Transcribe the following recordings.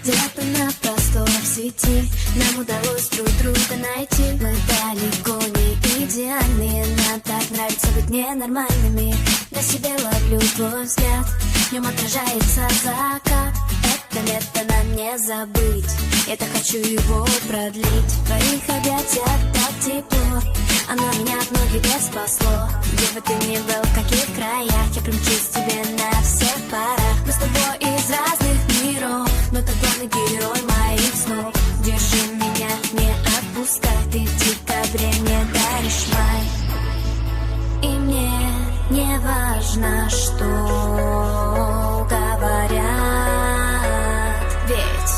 Где-то на просторах сети нам удалось друг друга найти. Мы далеко не идеальные, нам так нравится быть ненормальными. На себе ловлю твой взгляд, в нем отражается закат. Это лето нам не забыть, я так хочу его продлить. В твоих объятиях так тепло, оно меня от многих бед спасло. Где бы ты ни был, в каких краях, я примчусь тебе на всех парах. Мы с тобой из разных миров, но ты главный герой моих снов. Держи меня, не отпускай, ты в декабре мне даришь май. И мне не важно, что говорят, ведь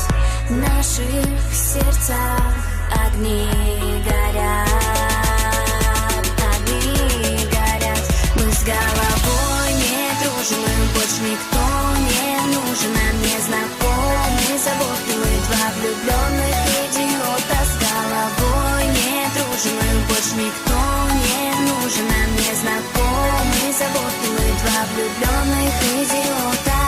в наших сердцах огни горят. Огни горят. Мы с головой не дружим, и больше никто не нужен. Нам не знакомы заботливые два влюбленных идиота. С головой не дружим, и больше никто не нужен. Нам не знакомы заботливые два влюбленных идиота.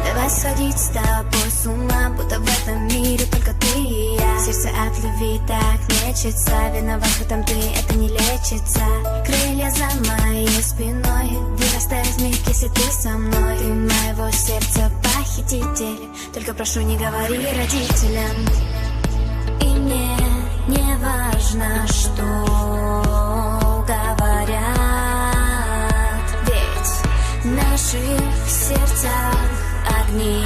Давай сходить с тобой с ума, будто в этом мире только ты и я. Сердце от любви так мечется, виноват в этом ты, это не лечится. Крылья за моей спиной, вырастают вмиг, если ты со мной. Ты моего сердца похититель, только прошу, не говори родителям. И мне не важно, что говорят, ведь в наших сердцах огни